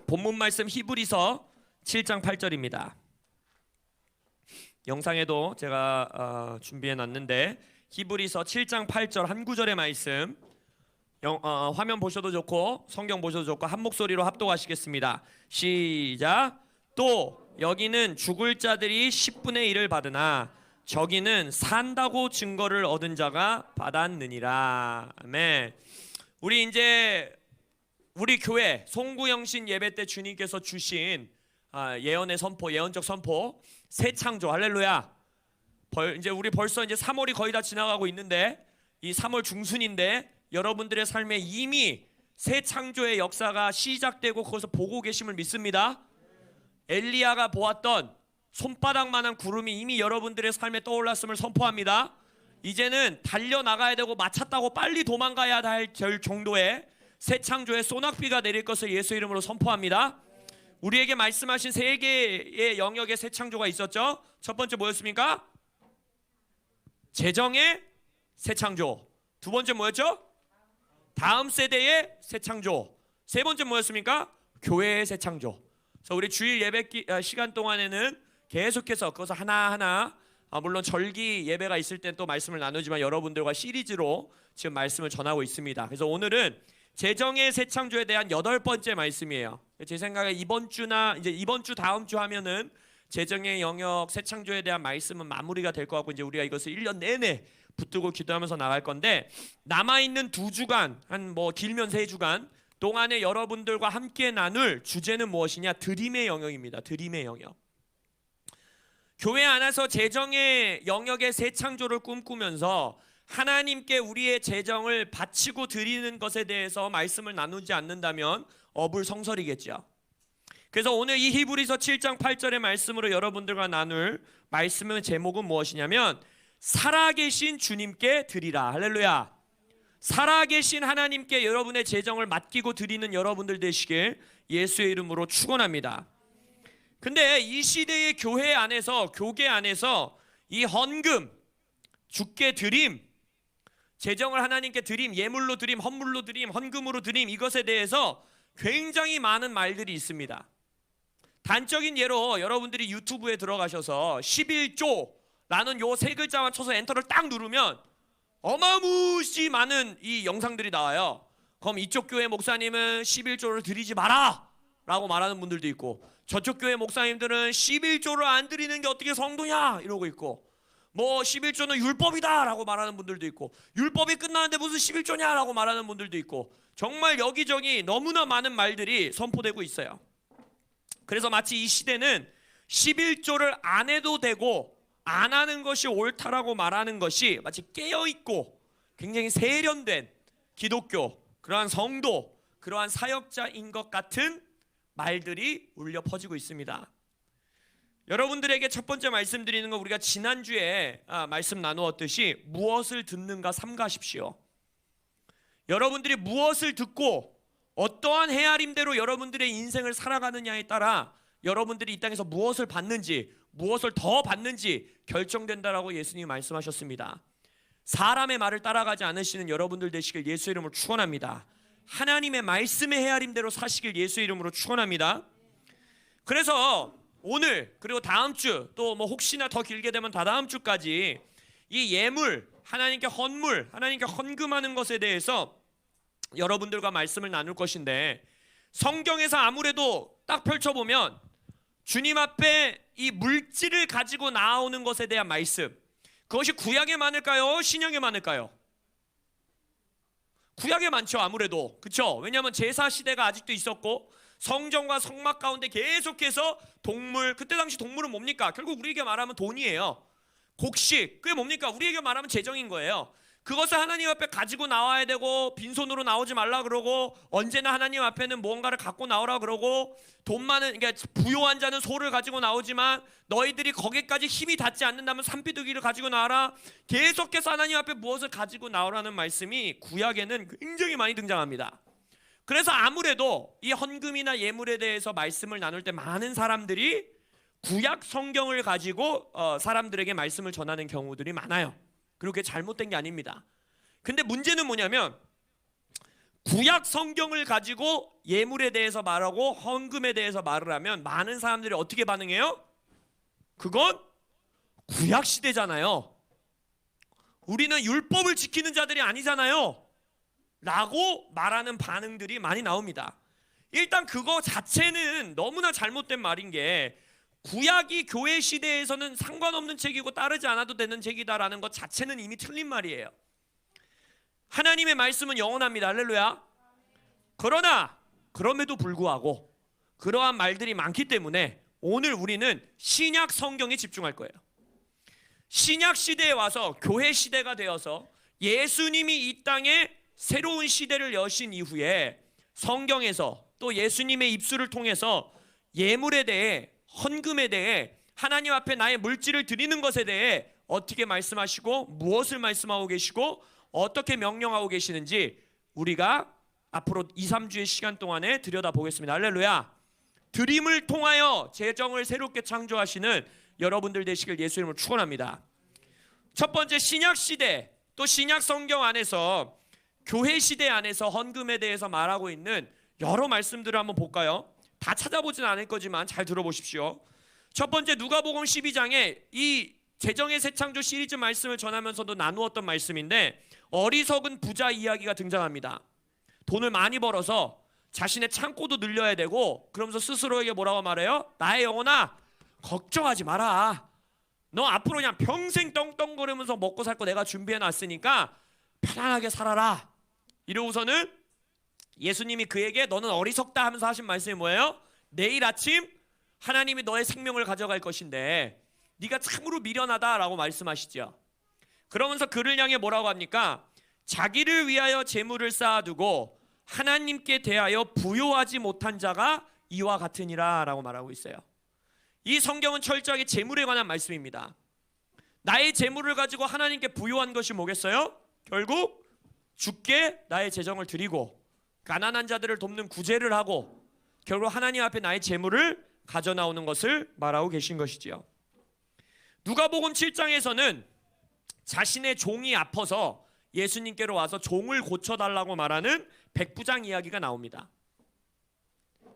본문 말씀 히브리서 7장 8절입니다. 영상에도 제가 준비해 놨는데 히브리서 7장 8절 한 구절의 말씀 화면 보셔도 좋고 성경 보셔도 좋고 한 목소리로 합독하시겠습니다. 시작. 또 여기는 죽을 자들이 10분의 1을 받으나 저기는 산다고 증거를 얻은 자가 받았느니라. 아멘. 우리 교회 송구영신 예배 때 주님께서 주신 예언의 선포, 예언적 선포, 새 창조. 할렐루야. 이제 우리 벌써 이제 3월이 거의 다 지나가고 있는데 이 3월 중순인데 여러분들의 삶에 이미 새 창조의 역사가 시작되고 그것을 보고 계심을 믿습니다. 엘리야가 보았던 손바닥만한 구름이 이미 여러분들의 삶에 떠올랐음을 선포합니다. 이제는 달려나가야 되고 마쳤다고 빨리 도망가야 할 정도의 새 창조의 소낙비가 내릴 것을 예수 이름으로 선포합니다. 우리에게 말씀하신 세 개의 영역의 새 창조가 있었죠. 첫 번째 뭐였습니까? 재정의 새 창조. 두 번째 뭐였죠? 다음 세대의 새 창조. 세 번째 뭐였습니까? 교회의 새 창조. 그래서 우리 주일 예배 시간 동안에는 계속해서 그것을 하나하나 물론 절기 예배가 있을 땐 또 말씀을 나누지만 여러분들과 시리즈로 지금 말씀을 전하고 있습니다. 그래서 오늘은 재정의 새 창조에 대한 8번째 말씀이에요. 제 생각에 이번 주 다음 주 하면은 재정의 영역 새 창조에 대한 말씀은 마무리가 될 것 같고 이제 우리가 이것을 1년 내내 붙들고 기도하면서 나갈 건데 남아있는 2주간 길면 3주간 동안에 여러분들과 함께 나눌 주제는 무엇이냐? 드림의 영역입니다. 드림의 영역. 교회 안에서 재정의 영역의 새 창조를 꿈꾸면서 하나님께 우리의 재정을 바치고 드리는 것에 대해서 말씀을 나누지 않는다면 어불성설이겠죠. 그래서 오늘 이 히브리서 7장 8절의 말씀으로 여러분들과 나눌 말씀의 제목은 무엇이냐면 살아계신 주님께 드리라. 할렐루야. 살아계신 하나님께 여러분의 재정을 맡기고 드리는 여러분들 되시길 예수의 이름으로 축원합니다. 근데 이 시대의 교회 안에서 이 헌금, 주께 드림, 재정을 하나님께 드림, 예물로 드림, 헌물로 드림, 헌금으로 드림, 이것에 대해서 굉장히 많은 말들이 있습니다. 단적인 예로 여러분들이 유튜브에 들어가셔서 11조라는 요 세 글자만 쳐서 엔터를 딱 누르면 어마무시 많은 이 영상들이 나와요. 그럼 이쪽 교회 목사님은 11조를 드리지 마라 라고 말하는 분들도 있고, 저쪽 교회 목사님들은 11조를 안 드리는 게 어떻게 성도냐 이러고 있고, 11조는 율법이다 라고 말하는 분들도 있고, 율법이 끝나는데 무슨 11조냐 라고 말하는 분들도 있고, 정말 여기저기 너무나 많은 말들이 선포되고 있어요. 그래서 마치 이 시대는 11조를 안 해도 되고 안 하는 것이 옳다라고 말하는 것이 마치 깨어있고 굉장히 세련된 기독교, 그러한 성도, 그러한 사역자인 것 같은 말들이 울려 퍼지고 있습니다. 여러분들에게 첫 번째 말씀드리는 건 우리가 지난주에 말씀 나누었듯이 무엇을 듣는가 삼가십시오. 여러분들이 무엇을 듣고 어떠한 헤아림대로 여러분들의 인생을 살아가느냐에 따라 여러분들이 이 땅에서 무엇을 받는지, 무엇을 더 받는지 결정된다라고 예수님이 말씀하셨습니다. 사람의 말을 따라가지 않으시는 여러분들 되시길 예수의 이름으로 축원합니다. 하나님의 말씀의 헤아림대로 사시길 예수의 이름으로 축원합니다. 그래서 오늘 그리고 다음 주 또 혹시나 더 길게 되면 다다음 주까지 이 예물, 하나님께 헌물, 하나님께 헌금하는 것에 대해서 여러분들과 말씀을 나눌 것인데, 성경에서 아무래도 딱 펼쳐보면 주님 앞에 이 물질을 가지고 나오는 것에 대한 말씀, 그것이 구약에 많을까요? 신약에 많을까요? 구약에 많죠. 아무래도 그렇죠. 왜냐하면 제사 시대가 아직도 있었고 성전과 성막 가운데 계속해서 동물, 그때 당시 동물은 뭡니까? 결국 우리에게 말하면 돈이에요. 곡식, 그게 뭡니까? 우리에게 말하면 재정인 거예요. 그것을 하나님 앞에 가지고 나와야 되고 빈손으로 나오지 말라 그러고, 언제나 하나님 앞에는 무언가를 갖고 나오라 그러고, 돈 많은, 그러니까 부요한 자는 소를 가지고 나오지만 너희들이 거기까지 힘이 닿지 않는다면 산비둘기를 가지고 나와라. 계속해서 하나님 앞에 무엇을 가지고 나오라는 말씀이 구약에는 굉장히 많이 등장합니다. 그래서 아무래도 이 헌금이나 예물에 대해서 말씀을 나눌 때 많은 사람들이 구약 성경을 가지고 사람들에게 말씀을 전하는 경우들이 많아요. 그리고 그게 잘못된 게 아닙니다. 근데 문제는 뭐냐면 구약 성경을 가지고 예물에 대해서 말하고 헌금에 대해서 말을 하면 많은 사람들이 어떻게 반응해요? 그건 구약 시대잖아요. 우리는 율법을 지키는 자들이 아니잖아요 라고 말하는 반응들이 많이 나옵니다. 일단 그거 자체는 너무나 잘못된 말인 게, 구약이 교회 시대에서는 상관없는 책이고 따르지 않아도 되는 책이다라는 것 자체는 이미 틀린 말이에요. 하나님의 말씀은 영원합니다. 할렐루야. 그러나 그럼에도 불구하고 그러한 말들이 많기 때문에 오늘 우리는 신약 성경에 집중할 거예요. 신약 시대에 와서 교회 시대가 되어서 예수님이 이 땅에 새로운 시대를 여신 이후에 성경에서 또 예수님의 입술을 통해서 예물에 대해, 헌금에 대해, 하나님 앞에 나의 물질을 드리는 것에 대해 어떻게 말씀하시고 무엇을 말씀하고 계시고 어떻게 명령하고 계시는지 우리가 앞으로 2, 3주의 시간 동안에 들여다보겠습니다. 할렐루야. 드림을 통하여 재정을 새롭게 창조하시는 여러분들 되시길 예수 이름으로 축원합니다. 첫 번째, 신약 시대 또 신약 성경 안에서 교회 시대 안에서 헌금에 대해서 말하고 있는 여러 말씀들을 한번 볼까요? 다 찾아보지는 않을 거지만 잘 들어보십시오. 첫 번째, 누가복음 12장에 이 재정의 새 창조 시리즈 말씀을 전하면서도 나누었던 말씀인데, 어리석은 부자 이야기가 등장합니다. 돈을 많이 벌어서 자신의 창고도 늘려야 되고, 그러면서 스스로에게 뭐라고 말해요? 나의 영혼아, 걱정하지 마라. 너 앞으로 그냥 평생 떵떵거리면서 먹고 살 거 내가 준비해 놨으니까 편안하게 살아라. 이러고서는 예수님이 그에게 너는 어리석다 하면서 하신 말씀이 뭐예요? 내일 아침 하나님이 너의 생명을 가져갈 것인데 네가 참으로 미련하다라고 말씀하시죠. 그러면서 그를 향해 뭐라고 합니까? 자기를 위하여 재물을 쌓아두고 하나님께 대하여 부요하지 못한 자가 이와 같으니라 라고 말하고 있어요. 이 성경은 철저하게 재물에 관한 말씀입니다. 나의 재물을 가지고 하나님께 부요한 것이 뭐겠어요? 결국 주께 나의 재정을 드리고 가난한 자들을 돕는 구제를 하고 결국 하나님 앞에 나의 재물을 가져 나오는 것을 말하고 계신 것이지요. 누가복음 7장에서는 자신의 종이 아파서 예수님께로 와서 종을 고쳐달라고 말하는 백부장 이야기가 나옵니다.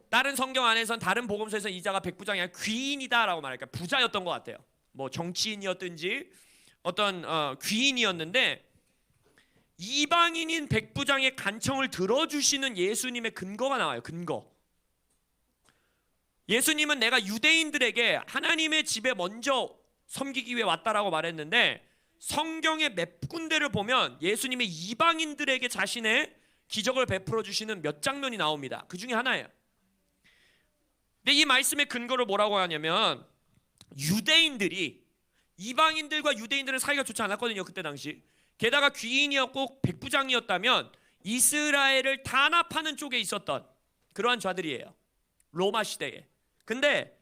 다른 성경 안에선, 다른 복음서에서 이 자가 백부장이 아니라 귀인이다라고 말할까, 부자였던 것 같아요. 뭐 정치인이었든지 어떤 귀인이었는데, 이방인인 백부장의 간청을 들어주시는 예수님의 근거가 나와요. 근거. 예수님은 내가 유대인들에게 하나님의 집에 먼저 섬기기 위해 왔다라고 말했는데, 성경의 몇 군데를 보면 예수님이 이방인들에게 자신의 기적을 베풀어 주시는 몇 장면이 나옵니다. 그 중에 하나예요. 근데 이 말씀의 근거를 뭐라고 하냐면, 유대인들이, 이방인들과 유대인들은 사이가 좋지 않았거든요, 그때 당시. 게다가 귀인이었고 백부장이었다면 이스라엘을 단합하는 쪽에 있었던 그러한 자들이에요, 로마 시대에. 근데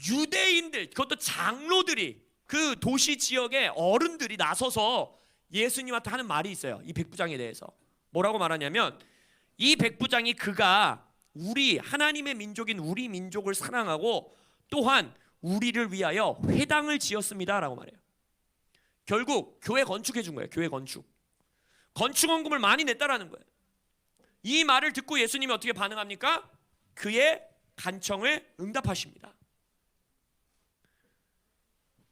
유대인들, 그것도 장로들이, 그 도시 지역의 어른들이 나서서 예수님한테 하는 말이 있어요. 이 백부장에 대해서 뭐라고 말하냐면, 이 백부장이 그가 우리 하나님의 민족인 우리 민족을 사랑하고 또한 우리를 위하여 회당을 지었습니다 라고 말해요. 결국 교회 건축해 준 거예요. 교회 건축원금을 많이 냈다라는 거예요. 이 말을 듣고 예수님이 어떻게 반응합니까? 그의 간청을 응답하십니다.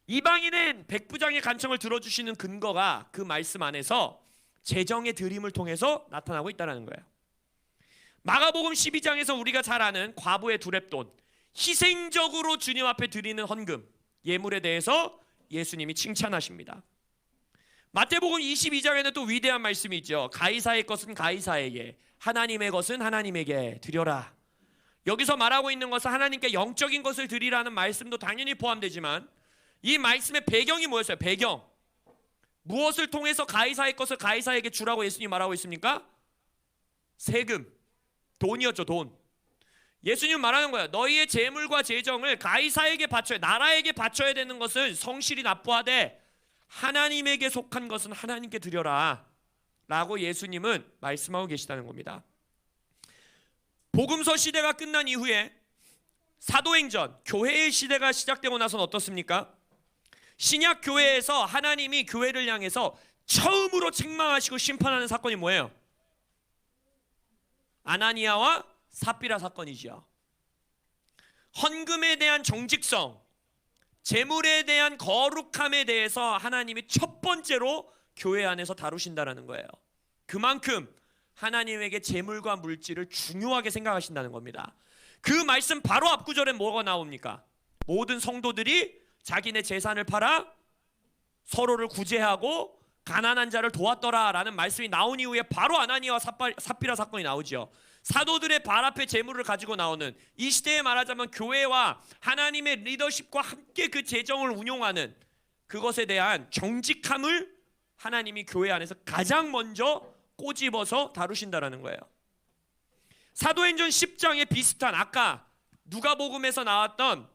이방인은 백부장의 간청을 들어주시는 근거가 그 말씀 안에서 재정의 드림을 통해서 나타나고 있다는 거예요. 마가복음 12장에서 우리가 잘 아는 과부의 두렙돈, 희생적으로 주님 앞에 드리는 헌금, 예물에 대해서 예수님이 칭찬하십니다. 마태복음 22장에는 또 위대한 말씀이 있죠. 가이사의 것은 가이사에게, 하나님의 것은 하나님에게 드려라. 여기서 말하고 있는 것은 하나님께 영적인 것을 드리라는 말씀도 당연히 포함되지만, 이 말씀의 배경이 뭐였어요? 배경. 무엇을 통해서 가이사의 것을 가이사에게 주라고 예수님이 말하고 있습니까? 세금, 돈이었죠. 돈. 예수님 말하는 거예요. 너희의 재물과 재정을 가이사에게 바쳐야, 나라에게 바쳐야 되는 것을 성실히 납부하되 하나님에게 속한 것은 하나님께 드려라 라고 예수님은 말씀하고 계시다는 겁니다. 복음서 시대가 끝난 이후에 사도행전, 교회의 시대가 시작되고 나서는 어떻습니까? 신약 교회에서 하나님이 교회를 향해서 처음으로 책망하시고 심판하는 사건이 뭐예요? 아나니아와 삽비라 사건이지요. 헌금에 대한 정직성, 재물에 대한 거룩함에 대해서 하나님이 첫 번째로 교회 안에서 다루신다는 거예요. 그만큼 하나님에게 재물과 물질을 중요하게 생각하신다는 겁니다. 그 말씀 바로 앞구절에 뭐가 나옵니까? 모든 성도들이 자기네 재산을 팔아 서로를 구제하고 가난한 자를 도왔더라 라는 말씀이 나온 이후에 바로 아나니아와 삽비라 사건이 나오죠. 사도들의 발 앞에 재물을 가지고 나오는, 이 시대에 말하자면 교회와 하나님의 리더십과 함께 그 재정을 운용하는 그것에 대한 정직함을 하나님이 교회 안에서 가장 먼저 꼬집어서 다루신다라는 거예요. 사도행전 10장에 비슷한, 아까 누가복음에서 나왔던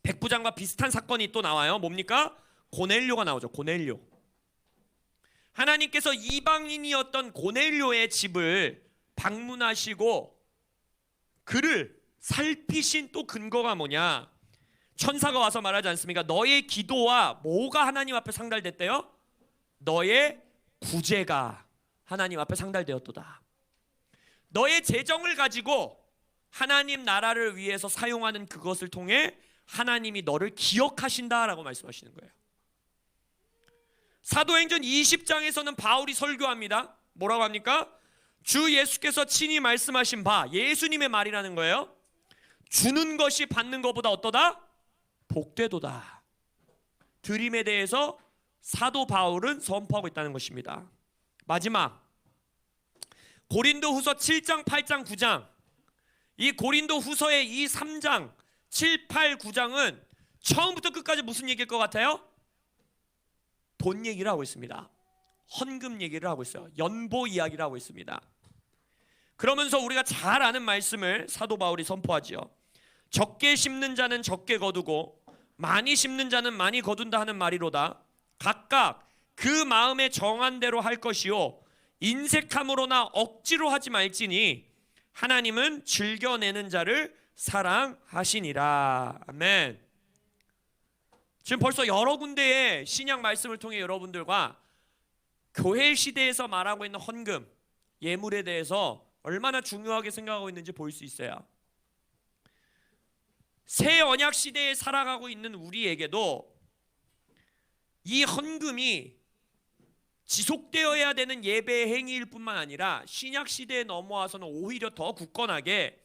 백부장과 비슷한 사건이 또 나와요. 뭡니까? 고넬료가 나오죠. 고넬료. 하나님께서 이방인이었던 고넬료의 집을 방문하시고 그를 살피신 또 근거가 뭐냐? 천사가 와서 말하지 않습니까? 너의 기도와 뭐가 하나님 앞에 상달됐대요? 너의 구제가 하나님 앞에 상달되었도다. 너의 재정을 가지고 하나님 나라를 위해서 사용하는 그것을 통해 하나님이 너를 기억하신다라고 말씀하시는 거예요. 사도행전 20장에서는 바울이 설교합니다. 뭐라고 합니까? 주 예수께서 친히 말씀하신 바, 예수님의 말이라는 거예요. 주는 것이 받는 것보다 어떠다? 복되도다. 드림에 대해서 사도 바울은 선포하고 있다는 것입니다. 마지막, 고린도후서 7장, 8장, 9장. 이 고린도후서의 이 3장, 7, 8, 9장은 처음부터 끝까지 무슨 얘기일 것 같아요? 돈 얘기를 하고 있습니다. 헌금 얘기를 하고 있어요. 연보 이야기를 하고 있습니다. 그러면서 우리가 잘 아는 말씀을 사도 바울이 선포하지요. 적게 심는 자는 적게 거두고 많이 심는 자는 많이 거둔다 하는 말이로다. 각각 그 마음에 정한 대로 할 것이요 인색함으로나 억지로 하지 말지니 하나님은 즐겨내는 자를 사랑하시니라. 아멘. 지금 벌써 여러 군데의 신약 말씀을 통해 여러분들과 교회 시대에서 말하고 있는 헌금, 예물에 대해서 얼마나 중요하게 생각하고 있는지 볼 수 있어요. 새 언약 시대에 살아가고 있는 우리에게도 이 헌금이 지속되어야 되는 예배의 행위일 뿐만 아니라 신약 시대에 넘어와서는 오히려 더 굳건하게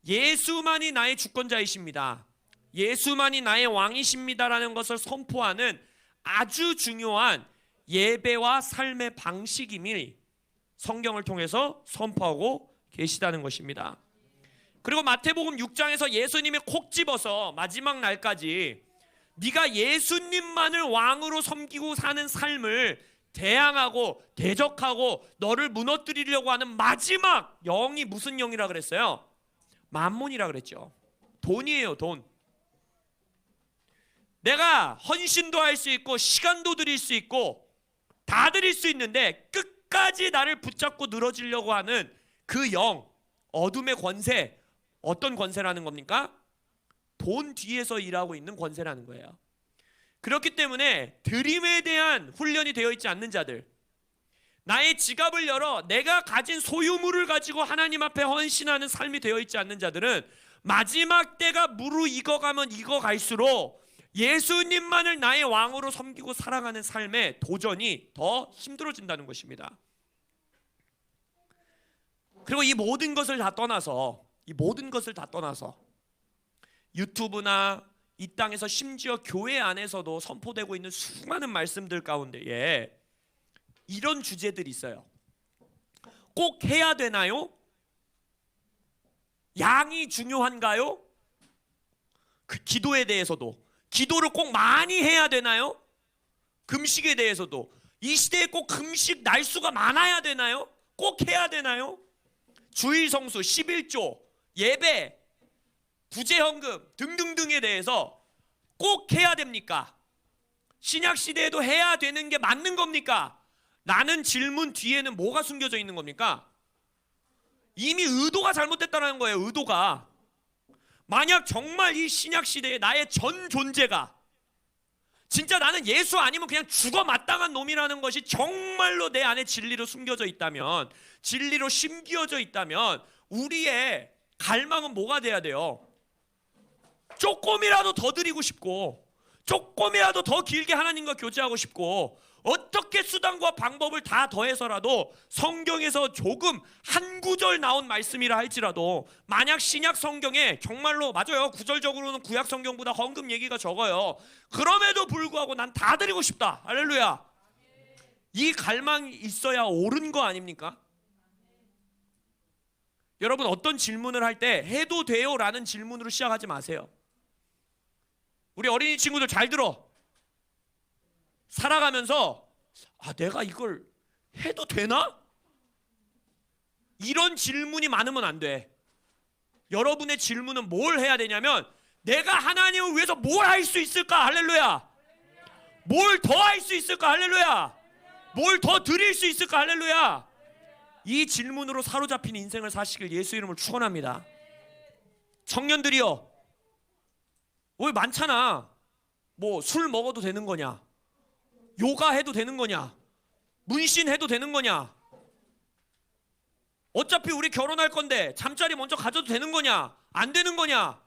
예수만이 나의 주권자이십니다, 예수만이 나의 왕이십니다라는 것을 선포하는 아주 중요한 예배와 삶의 방식임을 성경을 통해서 선포하고 계시다는 것입니다. 그리고 마태복음 6장에서 예수님이 콕 집어서 마지막 날까지 네가 예수님만을 왕으로 섬기고 사는 삶을 대항하고 대적하고 너를 무너뜨리려고 하는 마지막 영이 무슨 영이라 그랬어요? 만몬이라 그랬죠. 돈이에요, 돈. 내가 헌신도 할 수 있고 시간도 드릴 수 있고 다 드릴 수 있는데 끝까지 나를 붙잡고 늘어지려고 하는 그 영, 어둠의 권세, 어떤 권세라는 겁니까? 돈 뒤에서 일하고 있는 권세라는 거예요. 그렇기 때문에 드림에 대한 훈련이 되어 있지 않는 자들, 나의 지갑을 열어 내가 가진 소유물을 가지고 하나님 앞에 헌신하는 삶이 되어 있지 않는 자들은 마지막 때가 무르익어가면 익어갈수록 예수님만을 나의 왕으로 섬기고 살아가는 삶의 도전이 더 힘들어진다는 것입니다. 그리고 이 모든 것을 다 떠나서 유튜브나 이 땅에서 심지어 교회 안에서도 선포되고 있는 수많은 말씀들 가운데에 이런 주제들이 있어요. 꼭 해야 되나요? 양이 중요한가요? 그 기도에 대해서도, 기도를 꼭 많이 해야 되나요? 금식에 대해서도, 이 시대에 꼭 금식 날수가 많아야 되나요? 꼭 해야 되나요? 주일 성수, 11조, 예배, 구제헌금 등등등에 대해서 꼭 해야 됩니까? 신약 시대에도 해야 되는 게 맞는 겁니까? 라는 질문 뒤에는 뭐가 숨겨져 있는 겁니까? 이미 의도가 잘못됐다는 거예요. 의도가. 만약 정말 이 신약 시대에 나의 전 존재가 진짜 나는 예수 아니면 그냥 죽어 마땅한 놈이라는 것이 정말로 내 안에 진리로 숨겨져 있다면, 진리로 심기어져 있다면 우리의 갈망은 뭐가 돼야 돼요? 조금이라도 더 드리고 싶고, 조금이라도 더 길게 하나님과 교제하고 싶고, 어떻게 수단과 방법을 다 더해서라도 성경에서 조금 한 구절 나온 말씀이라 할지라도, 만약 신약 성경에 정말로 맞아요, 구절적으로는 구약 성경보다 헌금 얘기가 적어요. 그럼에도 불구하고 난 다 드리고 싶다. 할렐루야. 이 갈망이 있어야 옳은 거 아닙니까? 여러분, 어떤 질문을 할 때 해도 돼요? 라는 질문으로 시작하지 마세요. 우리 어린이 친구들 잘 들어. 살아가면서 내가 이걸 해도 되나? 이런 질문이 많으면 안 돼. 여러분의 질문은 뭘 해야 되냐면, 내가 하나님을 위해서 뭘 할 수 있을까? 할렐루야. 뭘 더 할 수 있을까? 할렐루야. 뭘 더 드릴 수 있을까? 할렐루야. 이 질문으로 사로잡힌 인생을 사시길 예수 이름으로 축원합니다. 청년들이요, 왜 많잖아. 뭐 술 먹어도 되는 거냐? 요가 해도 되는 거냐? 문신 해도 되는 거냐? 어차피 우리 결혼할 건데 잠자리 먼저 가져도 되는 거냐? 안 되는 거냐?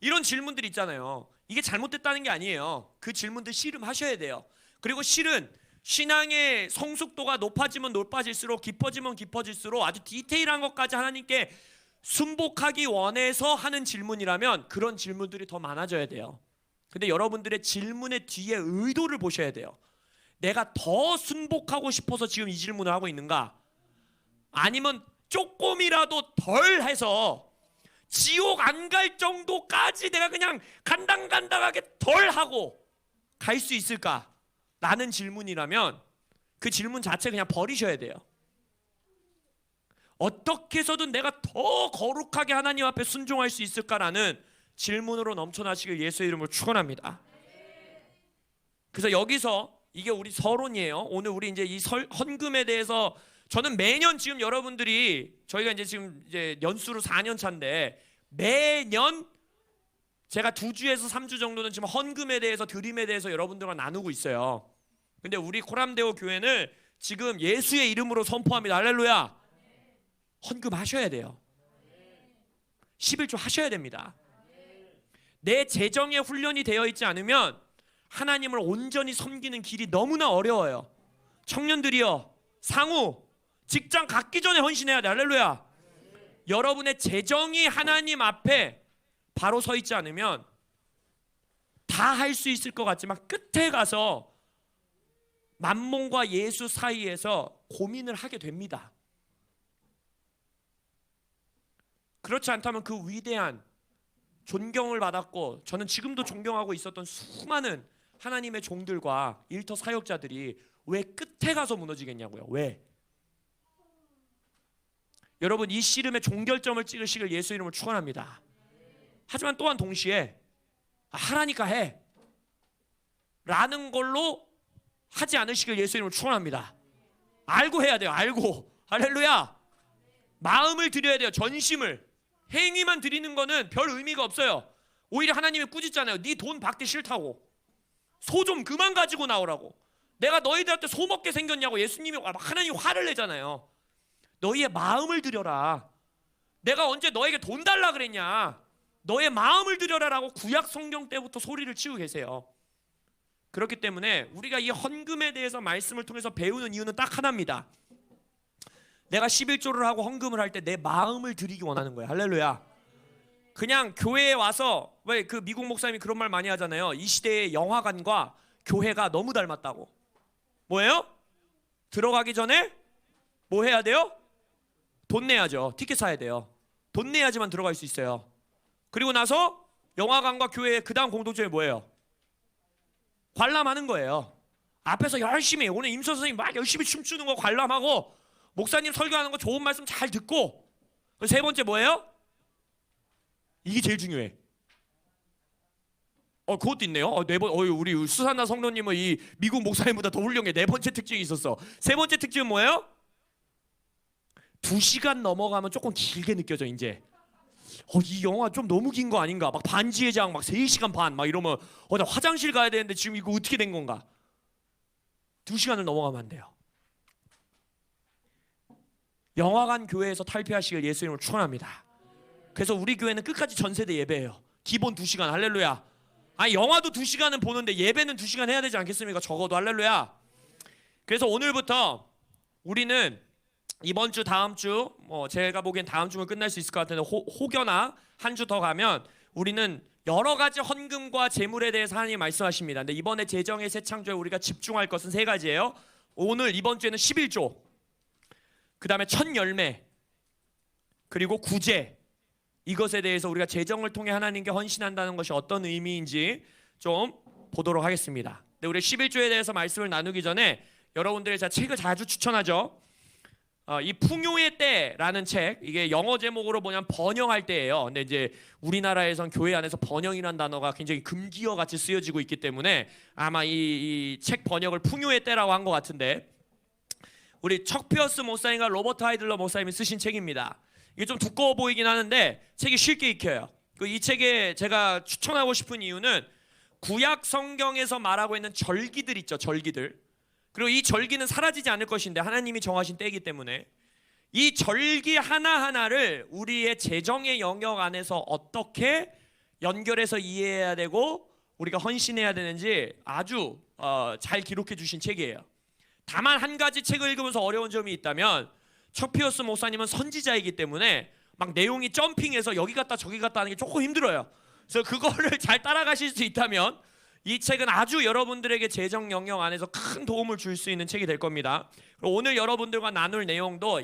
이런 질문들이 있잖아요. 이게 잘못됐다는 게 아니에요. 그 질문들 씨름하셔야 돼요. 그리고 실은 신앙의 성숙도가 높아지면 높아질수록, 깊어지면 깊어질수록 아주 디테일한 것까지 하나님께 순복하기 원해서 하는 질문이라면 그런 질문들이 더 많아져야 돼요. 근데 여러분들의 질문의 뒤에 의도를 보셔야 돼요. 내가 더 순복하고 싶어서 지금 이 질문을 하고 있는가? 아니면 조금이라도 덜 해서 지옥 안 갈 정도까지 내가 그냥 간당간당하게 덜 하고 갈 수 있을까? 라는 질문이라면 그 질문 자체 그냥 버리셔야 돼요. 어떻게 해서든 내가 더 거룩하게 하나님 앞에 순종할 수 있을까라는 질문으로 넘쳐나시길 예수의 이름으로 축원합니다. 그래서 여기서 이게 우리 서론이에요. 오늘 우리 이제 이 헌금에 대해서 저는 매년 지금 여러분들이, 저희가 이제 지금 이제 연수로 4년 차인데 매년 제가 2주에서 3주 정도는 지금 헌금에 대해서, 드림에 대해서 여러분들과 나누고 있어요. 근데 우리 코람데오 교회는 지금 예수의 이름으로 선포합니다. 할렐루야. 헌금 하셔야 돼요. 11조 하셔야 됩니다. 내 재정에 훈련이 되어 있지 않으면 하나님을 온전히 섬기는 길이 너무나 어려워요. 청년들이요, 상우 직장 갖기 전에 헌신해야 돼. 할렐루야. 여러분의 재정이 하나님 앞에 바로 서 있지 않으면 다 할 수 있을 것 같지만 끝에 가서 만몬과 예수 사이에서 고민을 하게 됩니다. 그렇지 않다면 그 위대한, 존경을 받았고 저는 지금도 존경하고 있었던 수많은 하나님의 종들과 일터 사역자들이 왜 끝에 가서 무너지겠냐고요. 왜? 여러분, 이 씨름의 종결점을 찍으시길 예수 이름으로 축원합니다. 하지만 또한 동시에 하라니까 해 라는 걸로 하지 않으시길 예수 이름으로 축원합니다. 알고 해야 돼요. 알고. 할렐루야. 마음을 드려야 돼요. 전심을. 행위만 드리는 거는 별 의미가 없어요. 오히려 하나님이 꾸짖잖아요. 네 돈 받기 싫다고. 소 좀 그만 가지고 나오라고. 내가 너희들한테 소 먹게 생겼냐고 예수님이, 하나님이 화를 내잖아요. 너희의 마음을 드려라. 내가 언제 너에게 돈 달라 그랬냐? 너의 마음을 드려라라고 구약 성경 때부터 소리를 치고 계세요. 그렇기 때문에 우리가 이 헌금에 대해서 말씀을 통해서 배우는 이유는 딱 하나입니다. 내가 11조를 하고 헌금을 할 때 내 마음을 드리기 원하는 거예요. 할렐루야. 그냥 교회에 와서, 왜 그 미국 목사님이 그런 말 많이 하잖아요. 이 시대의 영화관과 교회가 너무 닮았다고. 뭐예요? 들어가기 전에 뭐 해야 돼요? 돈 내야죠. 티켓 사야 돼요. 돈 내야지만 들어갈 수 있어요. 그리고 나서 영화관과 교회의 그 다음 공통점이 뭐예요? 관람하는 거예요. 앞에서 열심히, 오늘 임서 선생님 막 열심히 춤추는 거 관람하고, 목사님 설교하는 거 좋은 말씀 잘 듣고, 세 번째 뭐예요? 이게 제일 중요해. 그것도 있네요. 우리 수산나 성도님은 이 미국 목사님보다 더 훌륭해. 네 번째 특징이 있었어. 세 번째 특징은 뭐예요? 2시간 넘어가면 조금 길게 느껴져. 이제 이 영화 좀 너무 긴 거 아닌가? 막 반지의 장 막 3시간 반 막 이러면 나 화장실 가야 되는데 지금 이거 어떻게 된 건가? 2시간을 넘어가면 안 돼요. 영화관 교회에서 탈피하시길 예수 이름으로 축원합니다. 그래서 우리 교회는 끝까지 전세대 예배예요. 기본 2시간. 할렐루야. 아니 영화도 2시간은 보는데 예배는 2시간 해야 되지 않겠습니까? 적어도. 할렐루야. 그래서 오늘부터 우리는 이번 주 다음 주 제가 보기엔 다음 주면 끝날 수 있을 것 같은데 혹여나 한 주 더 가면 우리는 여러 가지 헌금과 재물에 대해서 하나님이 말씀하십니다. 근데 이번에 재정의 새 창조에 우리가 집중할 것은 3가지예요. 오늘 이번 주에는 11조, 그 다음에 첫 열매, 그리고 구제. 이것에 대해서 우리가 재정을 통해 하나님께 헌신한다는 것이 어떤 의미인지 좀 보도록 하겠습니다. 근데 우리 11조에 대해서 말씀을 나누기 전에 여러분들의 제가 책을 자주 추천하죠. 이 풍요의 때라는 책, 이게 영어 제목으로 뭐냐면 번영할 때예요. 근데 이제 우리나라에선 교회 안에서 번영이라는 단어가 굉장히 금기어 같이 쓰여지고 있기 때문에 아마 이 책 번역을 풍요의 때라고 한 것 같은데, 우리 척 피어스 목사님과 로버트 하이들러 목사님이 쓰신 책입니다. 이게 좀 두꺼워 보이긴 하는데 책이 쉽게 읽혀요. 이 책에 제가 추천하고 싶은 이유는 구약 성경에서 말하고 있는 절기들 있죠. 절기들. 그리고 이 절기는 사라지지 않을 것인데 하나님이 정하신 때이기 때문에 이 절기 하나하나를 우리의 재정의 영역 안에서 어떻게 연결해서 이해해야 되고 우리가 헌신해야 되는지 아주 잘 기록해 주신 책이에요. 다만 한 가지 책을 읽으면서 어려운 점이 있다면 척 피어스 목사님은 선지자이기 때문에 막 내용이 점핑해서 여기 갔다 저기 갔다 하는 게 조금 힘들어요. 그래서 그거를 잘 따라가실 수 있다면 이 책은 아주 여러분들에게 재정 영역 안에서 큰 도움을 줄 수 있는 책이 될 겁니다. 오늘 여러분들과 나눌 내용도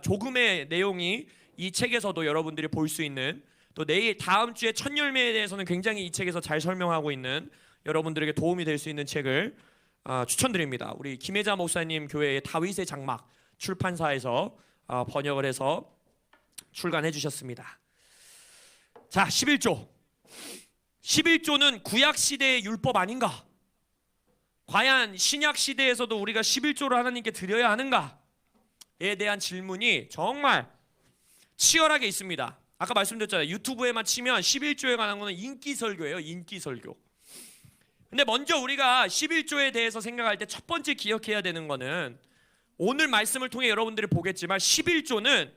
조금의 내용이 이 책에서도 여러분들이 볼 수 있는, 또 내일 다음 주에 첫 열매에 대해서는 굉장히 이 책에서 잘 설명하고 있는, 여러분들에게 도움이 될 수 있는 책을 추천드립니다. 우리 김혜자 목사님 교회의 다윗의 장막 출판사에서 번역을 해서 출간해 주셨습니다. 자, 11조는 구약 시대의 율법 아닌가? 과연 신약 시대에서도 우리가 11조를 하나님께 드려야 하는가에 대한 질문이 정말 치열하게 있습니다. 아까 말씀드렸잖아요. 유튜브에만 치면 11조에 관한 거는 인기 설교예요. 인기 설교. 근데 먼저 우리가 11조에 대해서 생각할 때 첫 번째 기억해야 되는 거는, 오늘 말씀을 통해 여러분들이 보겠지만 11조는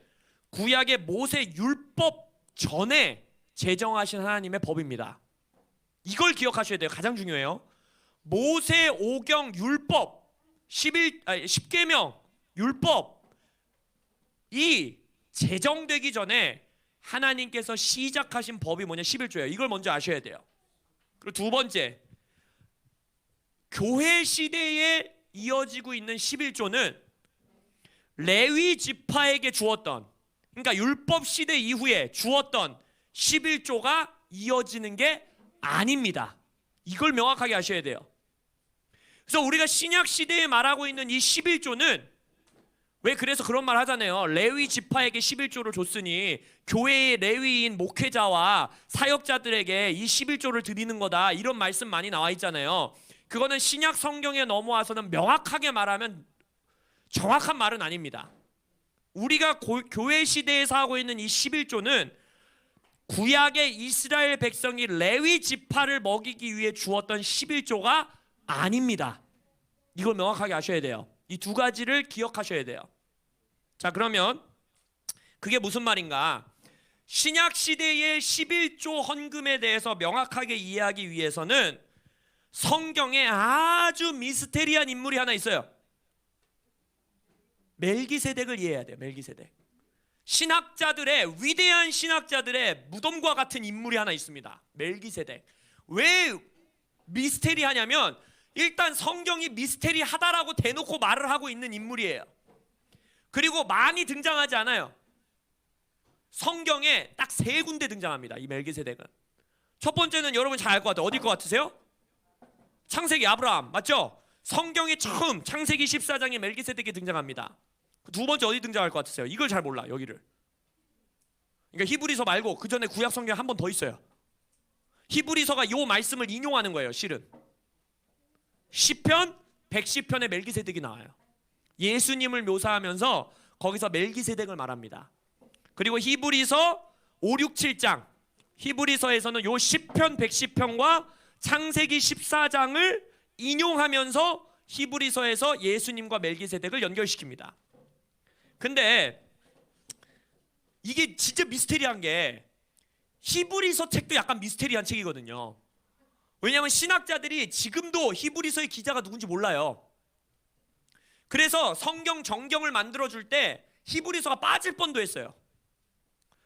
구약의 모세 율법 전에 제정하신 하나님의 법입니다. 이걸 기억하셔야 돼요. 가장 중요해요. 모세 오경 율법 10계명 율법이 제정되기 전에 하나님께서 시작하신 법이 뭐냐? 11조예요. 이걸 먼저 아셔야 돼요. 그리고 두 번째, 교회 시대에 이어지고 있는 11조는 레위 지파에게 주었던, 그러니까 율법 시대 이후에 주었던 11조가 이어지는 게 아닙니다. 이걸 명확하게 아셔야 돼요. 그래서 우리가 신약 시대에 말하고 있는 이 11조는, 왜 그래서 그런 말 하잖아요. 레위 지파에게 11조를 줬으니 교회의 레위인 목회자와 사역자들에게 이 11조를 드리는 거다, 이런 말씀 많이 나와 있잖아요. 그거는 신약 성경에 넘어와서는 명확하게 말하면 정확한 말은 아닙니다. 우리가 교회 시대에서 하고 있는 이 11조는 구약의 이스라엘 백성이 레위 지파를 먹이기 위해 주었던 11조가 아닙니다. 이걸 명확하게 아셔야 돼요. 이 두 가지를 기억하셔야 돼요. 자, 그러면 그게 무슨 말인가? 신약 시대의 11조 헌금에 대해서 명확하게 이해하기 위해서는 성경에 아주 미스테리한 인물이 하나 있어요. 멜기세덱을 이해해야 돼요. 멜기세덱. 신학자들의, 위대한 신학자들의 무덤과 같은 인물이 하나 있습니다. 멜기세덱. 왜 미스테리하냐면 일단 성경이 미스테리하다라고 대놓고 말을 하고 있는 인물이에요. 그리고 많이 등장하지 않아요. 성경에 딱 3군데 등장합니다. 이 멜기세덱은. 첫 번째는 여러분 잘 알 것 같아요. 어딜 것 같으세요? 창세기 아브라함, 맞죠? 성경에 처음 창세기 14장에 멜기세덱이 등장합니다. 두 번째 어디 등장할 것 같으세요? 이걸 잘 몰라, 여기를. 그러니까 히브리서 말고 그 전에 구약 성경 한 번 더 있어요. 히브리서가 이 말씀을 인용하는 거예요. 실은 시편 110편에 멜기세덱이 나와요. 예수님을 묘사하면서 거기서 멜기세덱을 말합니다. 그리고 히브리서 5, 6, 7장 히브리서에서는 요 10편 110편과 창세기 14장을 인용하면서 히브리서에서 예수님과 멜기세덱을 연결시킵니다. 근데 이게 진짜 미스테리한 게 히브리서 책도 약간 미스테리한 책이거든요. 왜냐하면 신학자들이 지금도 히브리서의 기자가 누군지 몰라요. 그래서 성경 정경을 만들어줄 때 히브리서가 빠질 뻔도 했어요.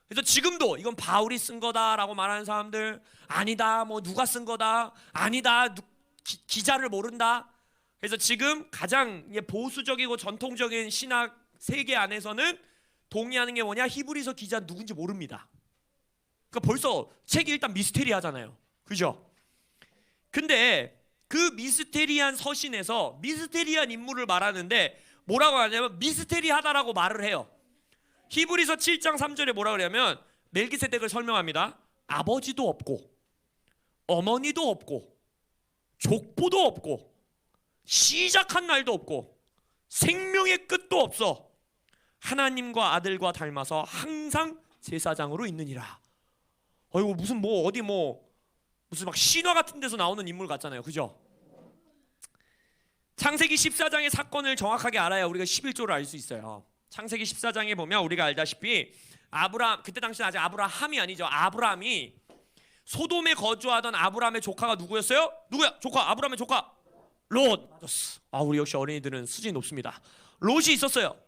그래서 지금도 이건 바울이 쓴 거다라고 말하는 사람들, 아니다 뭐 누가 쓴 거다, 아니다 기자를 모른다. 그래서 지금 가장 보수적이고 전통적인 신학 세계 안에서는 동의하는 게 뭐냐, 히브리서 기자 누군지 모릅니다. 그러니까 벌써 책이 일단 미스테리하잖아요, 그죠? 근데 그 미스테리한 서신에서 미스테리한 인물을 말하는데 뭐라고 하냐면 미스테리하다라고 말을 해요. 히브리서 7장 3절에 뭐라 그러냐면 멜기세덱을 설명합니다. 아버지도 없고 어머니도 없고 족보도 없고 시작한 날도 없고 생명의 끝도 없어 하나님과 아들과 닮아서 항상 제사장으로 있느니라. 이거 무슨 뭐 어디 뭐 무슨 막 신화 같은 데서 나오는 인물 같잖아요, 그죠? 창세기 14장의 사건을 정확하게 알아야 우리가 11조를 알 수 있어요. 창세기 14장에 보면 우리가 알다시피 아브라함, 그때 당시는 아직 아브라함이 아니죠. 아브라함이 소돔에 거주하던 아브라함의 조카가 누구였어요? 누구야? 조카, 아브라함의 조카 롯. 맞았어. 우리 역시 어린이들은 수준이 높습니다. 롯이 있었어요.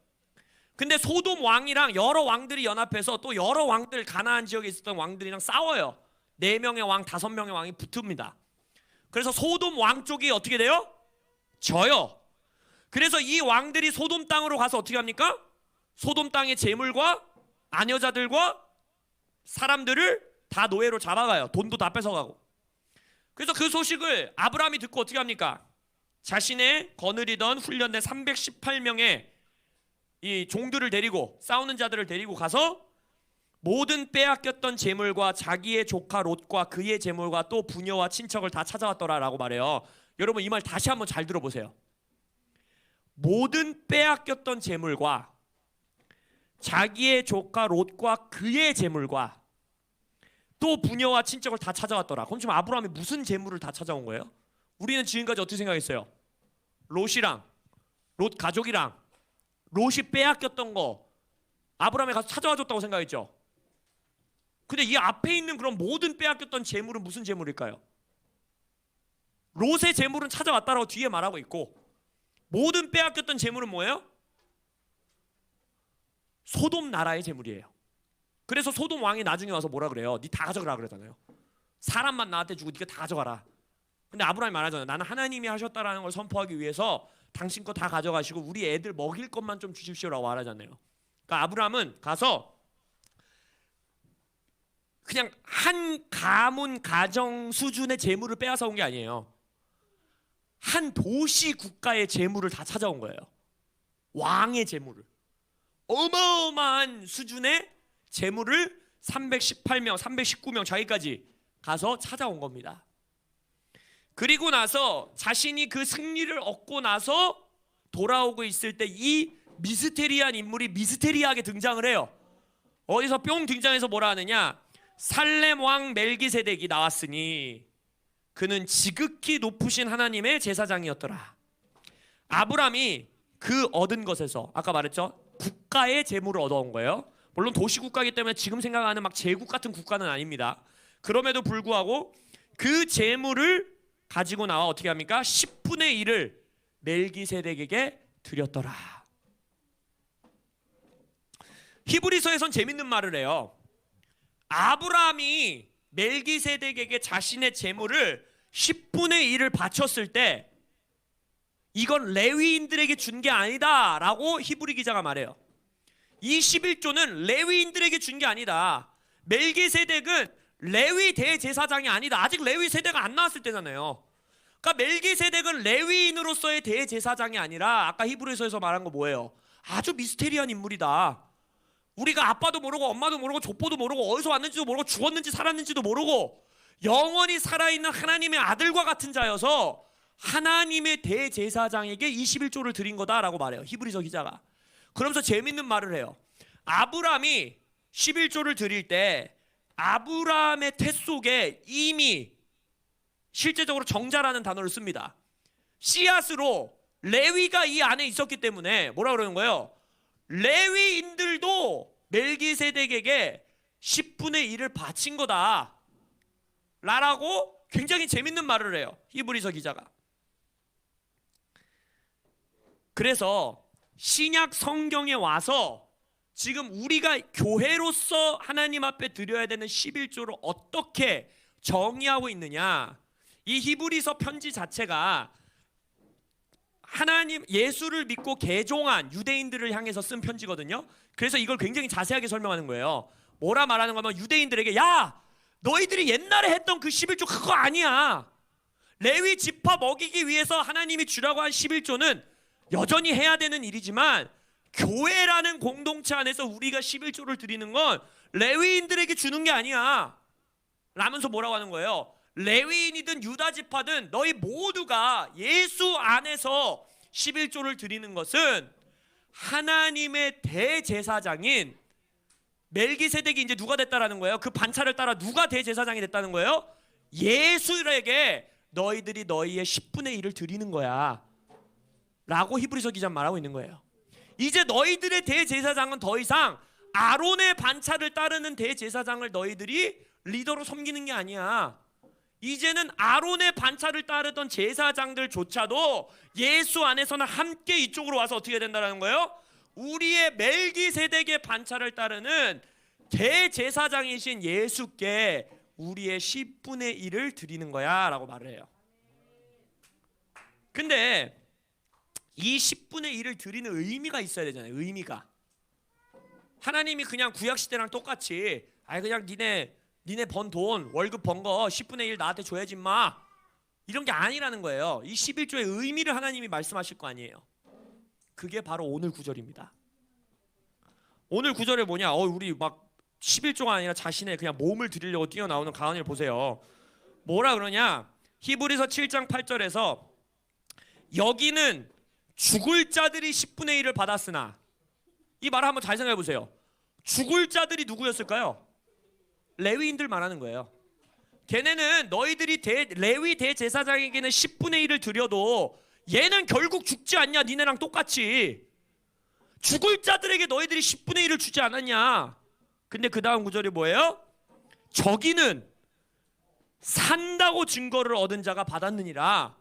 근데 소돔 왕이랑 여러 왕들이 연합해서 또 여러 왕들, 가나안 지역에 있었던 왕들이랑 싸워요. 4명의 왕, 5명의 왕이 붙습니다. 그래서 소돔 왕 쪽이 어떻게 돼요? 져요. 그래서 이 왕들이 소돔 땅으로 가서 어떻게 합니까? 소돔 땅의 재물과 아녀자들과 사람들을 다 노예로 잡아가요. 돈도 다 뺏어가고. 그래서 그 소식을 아브라함이 듣고 어떻게 합니까? 자신의 거느리던 훈련된 318명의 이 종들을 데리고, 싸우는 자들을 데리고 가서 모든 빼앗겼던 재물과 자기의 조카 롯과 그의 재물과 또 부녀와 친척을 다 찾아왔더라라고 말해요. 여러분 이 말 다시 한번 잘 들어보세요. 모든 빼앗겼던 재물과 자기의 조카 롯과 그의 재물과 또 부녀와 친척을 다 찾아왔더라. 그럼 지금 아브라함이 무슨 재물을 다 찾아온 거예요? 우리는 지금까지 어떻게 생각했어요? 롯이랑 롯 가족이랑 롯이 빼앗겼던 거 아브라함이 가서 찾아와줬다고 생각했죠. 근데 이 앞에 있는 그런 모든 빼앗겼던 재물은 무슨 재물일까요? 롯의 재물은 찾아왔다라고 뒤에 말하고 있고, 모든 빼앗겼던 재물은 뭐예요? 소돔 나라의 재물이에요. 그래서 소돔 왕이 나중에 와서 뭐라 그래요? 니 다 가져가라 그러잖아요. 사람만 나한테 주고 니가 다 가져가라. 근데 아브라함이 말하잖아요. 나는 하나님이 하셨다라는 걸 선포하기 위해서 당신 거 다 가져가시고 우리 애들 먹일 것만 좀 주십시오라고 말하잖아요. 그러니까 아브라함은 가서 그냥 한 가문 가정 수준의 재물을 빼앗아 온 게 아니에요. 한 도시 국가의 재물을 다 찾아온 거예요. 왕의 재물을, 어마어마한 수준의 재물을 318명, 319명 자기까지 가서 찾아온 겁니다. 그리고 나서 자신이 그 승리를 얻고 나서 돌아오고 있을 때 이 미스테리한 인물이 미스테리하게 등장을 해요. 어디서 뿅 등장해서 뭐라 하느냐, 살렘 왕 멜기세덱이 나왔으니 그는 지극히 높으신 하나님의 제사장이었더라. 아브라함이 그 얻은 것에서, 아까 말했죠, 국가의 재물을 얻어온 거예요. 물론 도시국가이기 때문에 지금 생각하는 막 제국 같은 국가는 아닙니다. 그럼에도 불구하고 그 재물을 가지고 나와 어떻게 합니까? 10분의 1을 멜기세덱에게 드렸더라. 히브리서에선 재밌는 말을 해요. 아브라함이 멜기세덱에게 자신의 재물을 10분의 1을 바쳤을 때 이건 레위인들에게 준 게 아니다 라고 히브리 기자가 말해요. 이 11조는 레위인들에게 준 게 아니다. 멜기세덱은 레위 대제사장이 아니다. 아직 레위 세대가 안 나왔을 때잖아요. 그러니까 멜기세덱은 레위인으로서의 대제사장이 아니라 아까 히브리서에서 말한 거 뭐예요? 아주 미스테리한 인물이다. 우리가 아빠도 모르고 엄마도 모르고 족보도 모르고 어디서 왔는지도 모르고 죽었는지 살았는지도 모르고 영원히 살아있는 하나님의 아들과 같은 자여서 하나님의 대제사장에게 21조를 드린 거다라고 말해요, 히브리서 기자가. 그러면서 재밌는 말을 해요. 아브라함이 11조를 드릴 때 아브라함의 태 속에 이미 실제적으로 정자라는 단어를 씁니다. 씨앗으로 레위가 이 안에 있었기 때문에 뭐라 그러는 거예요? 레위인들도 멜기세덱에게 10분의 1을 바친 거다 라고 굉장히 재밌는 말을 해요, 히브리서 기자가. 그래서 신약 성경에 와서 지금 우리가 교회로서 하나님 앞에 드려야 되는 11조를 어떻게 정의하고 있느냐, 이 히브리서 편지 자체가 하나님 예수를 믿고 개종한 유대인들을 향해서 쓴 편지거든요. 그래서 이걸 굉장히 자세하게 설명하는 거예요. 뭐라 말하는 거면 유대인들에게, 야 너희들이 옛날에 했던 그 11조 그거 아니야. 레위 지파 먹이기 위해서 하나님이 주라고 한 11조는 여전히 해야 되는 일이지만 교회라는 공동체 안에서 우리가 11조를 드리는 건 레위인들에게 주는 게 아니야 라면서 뭐라고 하는 거예요? 레위인이든 유다 지파든 너희 모두가 예수 안에서 11조를 드리는 것은 하나님의 대제사장인 멜기세덱이 이제 누가 됐다라는 거예요? 그 반차를 따라 누가 대제사장이 됐다는 거예요? 예수에게 너희들이 너희의 10분의 1을 드리는 거야 라고 히브리서 기자는 말하고 있는 거예요. 이제 너희들의 대제사장은 더 이상 아론의 반차를 따르는 대제사장을 너희들이 리더로 섬기는 게 아니야. 이제는 아론의 반차를 따르던 제사장들조차도 예수 안에서는 함께 이쪽으로 와서 어떻게 된다는 거예요? 우리의 멜기세덱의 반차를 따르는 대제사장이신 예수께 우리의 10분의 1을 드리는 거야 라고 말을 해요. 근데 이 10분의 1을 드리는 의미가 있어야 되잖아요. 의미가. 하나님이 그냥 구약시대랑 똑같이 그냥 니네 번 돈 월급 번 거 10분의 1 나한테 줘야지 마 이런 게 아니라는 거예요. 이 11조의 의미를 하나님이 말씀하실 거 아니에요. 그게 바로 오늘 구절입니다. 오늘 구절에 뭐냐, 우리 막 11조가 아니라 자신의 그냥 몸을 드리려고 뛰어나오는 가은이를 보세요. 뭐라 그러냐, 히브리서 7장 8절에서 여기는 죽을 자들이 10분의 1을 받았으나, 이 말을 한번 잘 생각해 보세요. 죽을 자들이 누구였을까요? 레위인들 말하는 거예요. 걔네는 너희들이 레위 대제사장에게는 10분의 1을 드려도 얘는 결국 죽지 않냐, 니네랑 똑같이. 죽을 자들에게 너희들이 10분의 1을 주지 않았냐. 근데 그 다음 구절이 뭐예요? 저기는 산다고 증거를 얻은 자가 받았느니라.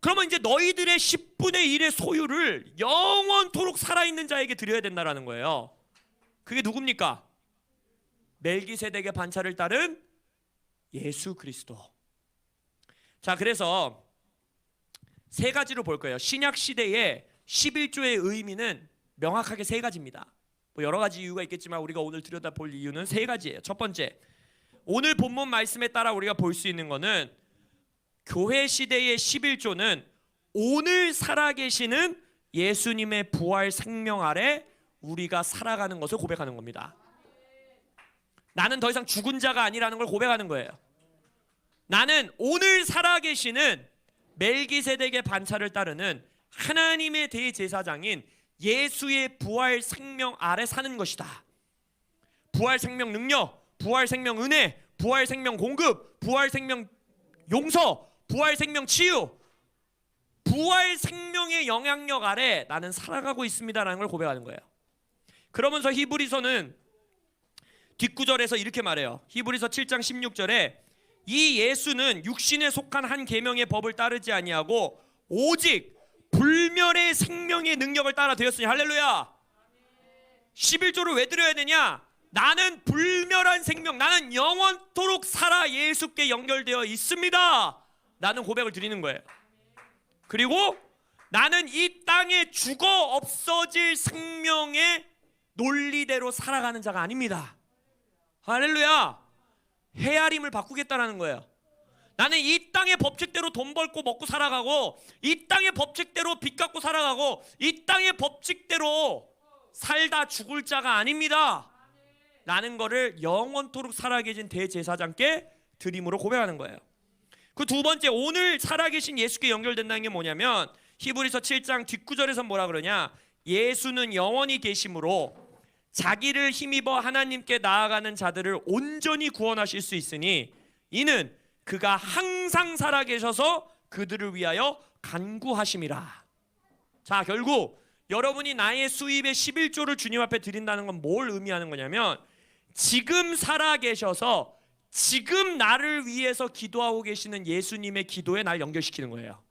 그러면 이제 너희들의 10분의 1의 소유를 영원토록 살아있는 자에게 드려야 된다라는 거예요. 그게 누굽니까? 멜기세덱의 반차를 따른 예수 그리스도. 자, 그래서 세 가지로 볼 거예요. 신약 시대의 11조의 의미는 명확하게 세 가지입니다. 뭐 여러 가지 이유가 있겠지만 우리가 오늘 들여다볼 이유는 세 가지예요. 첫 번째, 오늘 본문 말씀에 따라 우리가 볼 수 있는 것은 교회 시대의 11조는 오늘 살아계시는 예수님의 부활 생명 아래 우리가 살아가는 것을 고백하는 겁니다. 나는 더 이상 죽은 자가 아니라는 걸 고백하는 거예요. 나는 오늘 살아계시는 멜기세덱의 반차를 따르는 하나님의 대제사장인 예수의 부활 생명 아래 사는 것이다. 부활 생명 능력, 부활 생명 은혜, 부활 생명 공급, 부활 생명 용서, 부활 생명 치유, 부활 생명의 영향력 아래 나는 살아가고 있습니다라는 걸 고백하는 거예요. 그러면서 히브리서는 뒷구절에서 이렇게 말해요. 히브리서 7장 16절에 이 예수는 육신에 속한 한 계명의 법을 따르지 아니하고 오직 불멸의 생명의 능력을 따라 되었으니. 할렐루야. 11조를 왜 드려야 되냐? 나는 불멸한 생명, 나는 영원토록 살아 예수께 연결되어 있습니다 라는 고백을 드리는 거예요. 그리고 나는 이 땅에 죽어 없어질 생명의 논리대로 살아가는 자가 아닙니다. 할렐루야. 헤아림을 바꾸겠다라는 거예요. 나는 이 땅의 법칙대로 돈 벌고 먹고 살아가고, 이 땅의 법칙대로 빚 갚고 살아가고, 이 땅의 법칙대로 살다 죽을 자가 아닙니다 라는 거를 영원토록 살아계신 대제사장께 드림으로 고백하는 거예요. 그 두 번째, 오늘 살아계신 예수께 연결된다는 게 뭐냐면 히브리서 7장 뒷구절에서 뭐라 그러냐, 예수는 영원히 계심으로 자기를 힘입어 하나님께 나아가는 자들을 온전히 구원하실 수 있으니 이는 그가 항상 살아계셔서 그들을 위하여 간구하심이라. 자, 결국 여러분이 나의 수입의 11조를 주님 앞에 드린다는 건 뭘 의미하는 거냐면 지금 살아계셔서 지금 나를 위해서 기도하고 계시는 예수님의 기도에 날 연결시키는 거예요.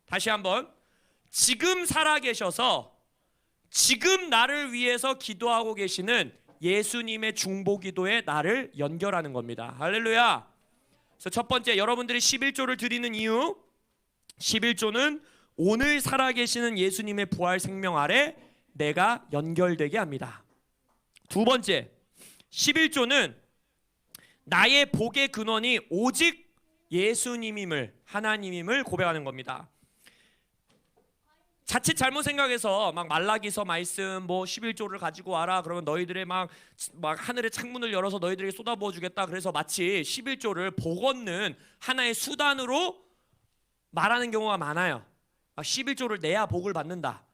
다시 한번, 지금 살아계셔서 지금 나를 위해서 기도하고 계시는 예수님의 중보기도에 나를 연결하는 겁니다. 할렐루야. 그래서 첫 번째, 여러분들이 11조를 드리는 이유, 11조는 오늘 살아계시는 예수님의 부활 생명 아래 내가 연결되게 합니다. 두 번째, 11조는 나의 복의 근원이 오직 예수님임을, 하나님임을 고백하는 겁니다. 자칫 잘못 생각해서 막 말라기서 말씀 뭐 11조를 가지고 와라 그러면 너희들의 막 하늘의 창문을 열어서 너희들에게 쏟아부어 주겠다, 그래서 마치 11조를 복 얻는 하나의 수단으로 말하는 경우가 많아요. 11조를 내야 복을 받는다.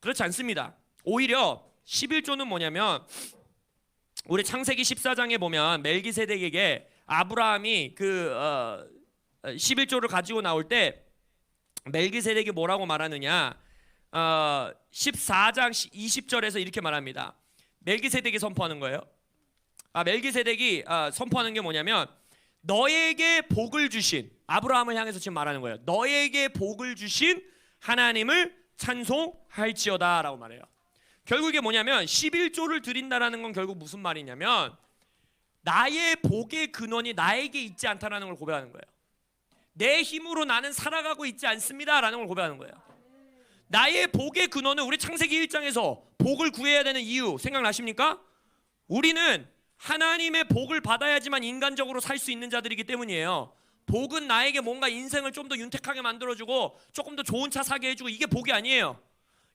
그렇지 않습니다. 오히려 11조는 뭐냐면 우리 창세기 14장에 보면 멜기세덱에게 아브라함이 11조를 가지고 나올 때 멜기세덱이 뭐라고 말하느냐, 14장 20절에서 이렇게 말합니다. 멜기세덱이 선포하는 거예요. 멜기세덱이 선포하는 게 뭐냐면 너에게 복을 주신, 아브라함을 향해서 지금 말하는 거예요. 너에게 복을 주신 하나님을 찬송할지어다 라고 말해요. 결국 이게 뭐냐면 11조를 드린다라는 건 결국 무슨 말이냐면 나의 복의 근원이 나에게 있지 않다라는 걸 고백하는 거예요. 내 힘으로 나는 살아가고 있지 않습니다 라는 걸 고백하는 거예요. 나의 복의 근원은 우리 창세기 1장에서 복을 구해야 되는 이유 생각나십니까? 우리는 하나님의 복을 받아야지만 인간적으로 살 수 있는 자들이기 때문이에요. 복은 나에게 뭔가 인생을 좀 더 윤택하게 만들어주고 조금 더 좋은 차 사게 해주고, 이게 복이 아니에요.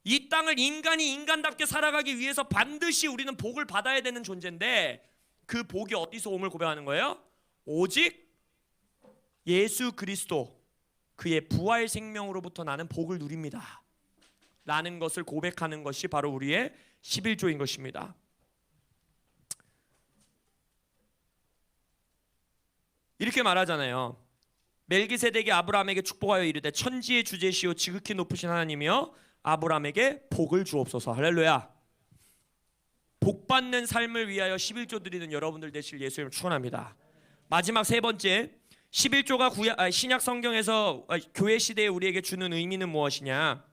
이 땅을 인간이 인간답게 살아가기 위해서 반드시 우리는 복을 받아야 되는 존재인데, 그 복이 어디서 옴을 고백하는 거예요? 오직 예수 그리스도 그의 부활 생명으로부터 나는 복을 누립니다 라는 것을 고백하는 것이 바로 우리의 11조인 것입니다. 이렇게 말하잖아요. 멜기세덱이 아브라함에게 축복하여 이르되 천지의 주제시오 지극히 높으신 하나님이여 아브라함에게 복을 주옵소서. 할렐루야. 복받는 삶을 위하여 11조 드리는 여러분들 되실 예수님을 축원합니다. 마지막 세 번째, 11조가 신약 성경에서 교회 시대에 우리에게 주는 의미는 무엇이냐?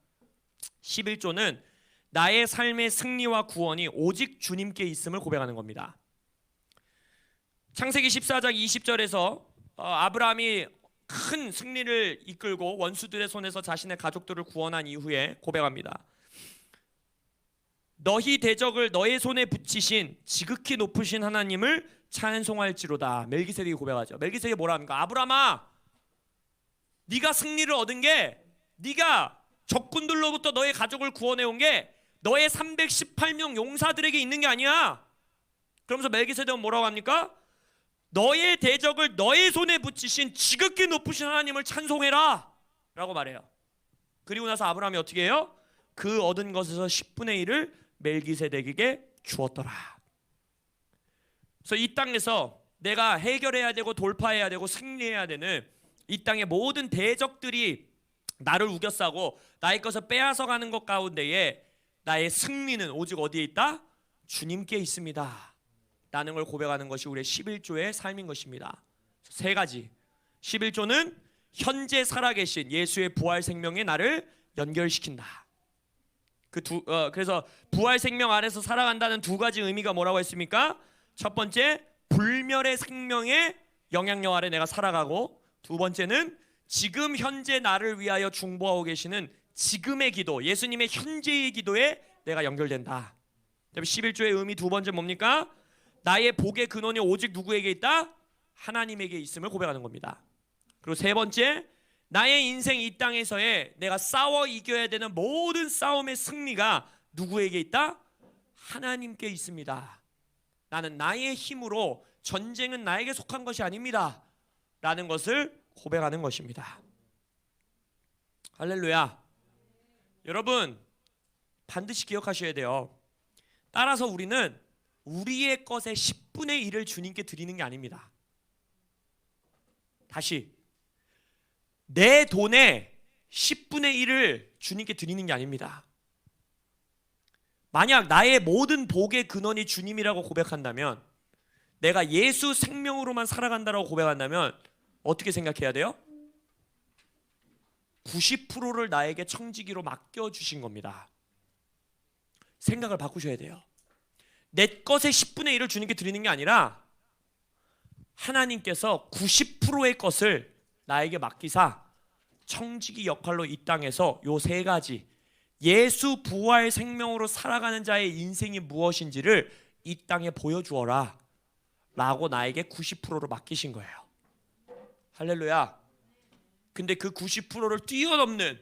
11조는 나의 삶의 승리와 구원이 오직 주님께 있음을 고백하는 겁니다. 창세기 14장 20절에서 아브라함이 큰 승리를 이끌고 원수들의 손에서 자신의 가족들을 구원한 이후에 고백합니다. 너희 대적을 너의 손에 붙이신 지극히 높으신 하나님을 찬송할지로다. 멜기세덱이 고백하죠. 멜기세덱이 뭐라 합니까? 아브라함아, 네가 승리를 얻은 게, 네가 적군들로부터 너의 가족을 구원해 온 게 너의 318명 용사들에게 있는 게 아니야. 그러면서 멜기세덱은 뭐라고 합니까? 너의 대적을 너의 손에 붙이신 지극히 높으신 하나님을 찬송해라 라고 말해요. 그리고 나서 아브라함이 어떻게 해요? 그 얻은 것에서 10분의 1을 멜기세덱에게 주었더라. 그래서 이 땅에서 내가 해결해야 되고 돌파해야 되고 승리해야 되는 이 땅의 모든 대적들이 나를 우겨싸고 나의 것을 빼앗아가는 것 가운데에 나의 승리는 오직 어디에 있다? 주님께 있습니다 라는 걸 고백하는 것이 우리의 11조의 삶인 것입니다. 세 가지. 11조는 현재 살아계신 예수의 부활 생명에 나를 연결시킨다. 그래서 부활 생명 아래서 살아간다는 두 가지 의미가 뭐라고 했습니까? 첫 번째, 불멸의 생명의 영향력 아래 내가 살아가고, 두 번째는 지금 현재 나를 위하여 중보하고 계시는 지금의 기도, 예수님의 현재의 기도에 내가 연결된다. 11조의 의미 두 번째 뭡니까? 나의 복의 근원이 오직 누구에게 있다? 하나님에게 있음을 고백하는 겁니다. 그리고 세 번째, 나의 인생 이 땅에서의 내가 싸워 이겨야 되는 모든 싸움의 승리가 누구에게 있다? 하나님께 있습니다. 나는 나의 힘으로, 전쟁은 나에게 속한 것이 아닙니다 라는 것을 고백하는 것입니다. 할렐루야. 여러분, 반드시 기억하셔야 돼요. 따라서 우리는 우리의 것의 10분의 1을 주님께 드리는 게 아닙니다. 다시, 내 돈의 10분의 1을 주님께 드리는 게 아닙니다. 만약 나의 모든 복의 근원이 주님이라고 고백한다면, 내가 예수 생명으로만 살아간다라고 고백한다면 어떻게 생각해야 돼요? 90%를 나에게 청지기로 맡겨주신 겁니다. 생각을 바꾸셔야 돼요. 내 것의 10분의 1을 주님께 드리는 게 아니라 하나님께서 90%의 것을 나에게 맡기사 청지기 역할로 이 땅에서 요 세 가지, 예수 부활 생명으로 살아가는 자의 인생이 무엇인지를 이 땅에 보여주어라 라고 나에게 90%를 맡기신 거예요. 할렐루야. 근데 그 90%를 뛰어넘는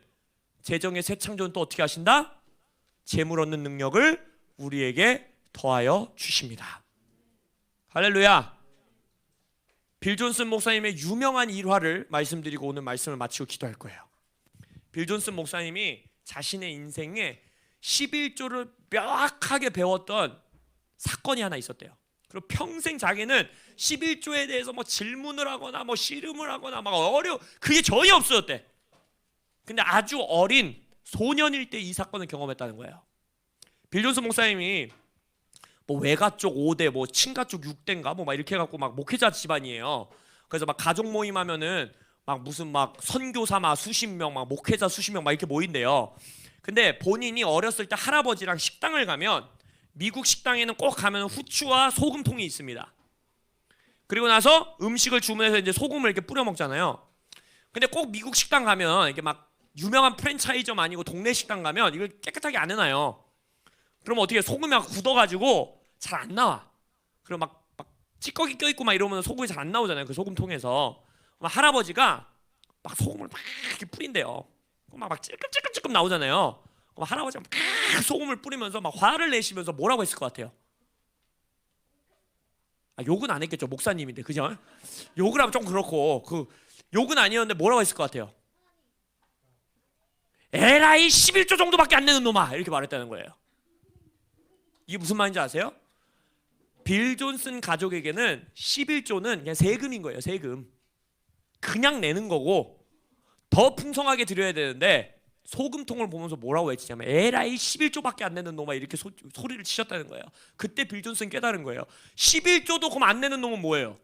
재정의 새 창조는 또 어떻게 하신다? 재물 얻는 능력을 우리에게 더하여 주십니다. 할렐루야. 빌 존슨 목사님의 유명한 일화를 말씀드리고 오늘 말씀을 마치고 기도할 거예요. 빌 존슨 목사님이 자신의 인생에 11조를 명확하게 배웠던 사건이 하나 있었대요. 그리고 평생 자기는 11조에 대해서 뭐 질문을 하거나 뭐 씨름을 하거나 막 그게 전혀 없었대. 근데 아주 어린 소년일 때 이 사건을 경험했다는 거예요. 빌 존슨 목사님이 뭐 외가 쪽 5대, 뭐 친가 쪽 6대인가 뭐 막 이렇게 해갖고 막 목회자 집안이에요. 그래서 막 가족 모임 하면은 막 무슨 막 선교사 막 수십 명, 막 목회자 수십 명 막 이렇게 모인대요. 근데 본인이 어렸을 때 할아버지랑 식당을 가면 미국 식당에는 꼭 가면 후추와 소금통이 있습니다. 그리고 나서 음식을 주문해서 이제 소금을 이렇게 뿌려 먹잖아요. 근데 꼭 미국 식당 가면 이렇게 막 유명한 프랜차이점 아니고 동네 식당 가면 이걸 깨끗하게 안 해놔요. 그럼 어떻게 소금이 막 굳어가지고 잘 안 나와. 그리고 막 찌꺼기 껴있고 막 이러면 소금이 잘 안 나오잖아요. 그 소금통에서. 할아버지가 막 소금을 막 이렇게 뿌린대요. 막 찔끔찔끔 나오잖아요. 할아버지가 막 소금을 뿌리면서 막 화를 내시면서 뭐라고 했을 것 같아요? 욕은 안 했겠죠. 목사님인데, 그죠? 욕을 하면 좀 그렇고, 욕은 아니었는데 뭐라고 했을 것 같아요? 에라이 11조 정도밖에 안 내는 놈아, 이렇게 말했다는 거예요. 이게 무슨 말인지 아세요? 빌 존슨 가족에게는 11조는 그냥 세금인 거예요. 세금. 그냥 내는 거고 더 풍성하게 드려야 되는데 소금통을 보면서 뭐라고 외치냐면 에라이 11조밖에 안 내는 놈아, 이렇게 소리를 치셨다는 거예요. 그때 빌 존슨 깨달은 거예요. 11조도 그럼 안 내는 놈은 뭐예요?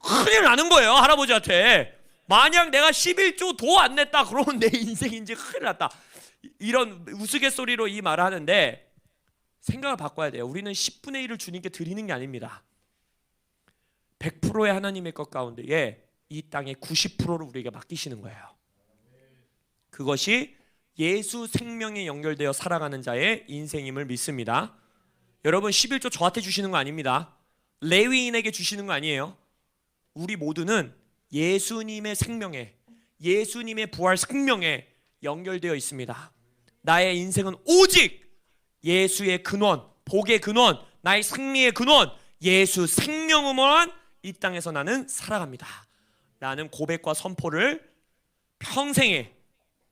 큰일 나는 거예요. 할아버지한테. 만약 내가 11조도 안 냈다 그러면 내 인생이 이제 큰일 났다. 이런 우스갯소리로 이 말을 하는데 생각을 바꿔야 돼요. 우리는 10분의 1을 주님께 드리는 게 아닙니다. 100%의 하나님의 것 가운데에 이 땅의 90%를 우리에게 맡기시는 거예요. 그것이 예수 생명에 연결되어 살아가는 자의 인생임을 믿습니다. 여러분, 11조 저한테 주시는 거 아닙니다. 레위인에게 주시는 거 아니에요. 우리 모두는 예수님의 생명에, 예수님의 부활 생명에 연결되어 있습니다. 나의 인생은 오직 예수의 근원, 복의 근원, 나의 승리의 근원, 예수 생명으로만 이 땅에서 나는 살아갑니다 라는 고백과 선포를 평생에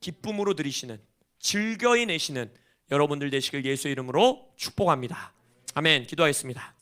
기쁨으로 드리시는, 즐거이 내시는 여러분들 되시길 예수의 이름으로 축복합니다. 아멘. 기도하겠습니다.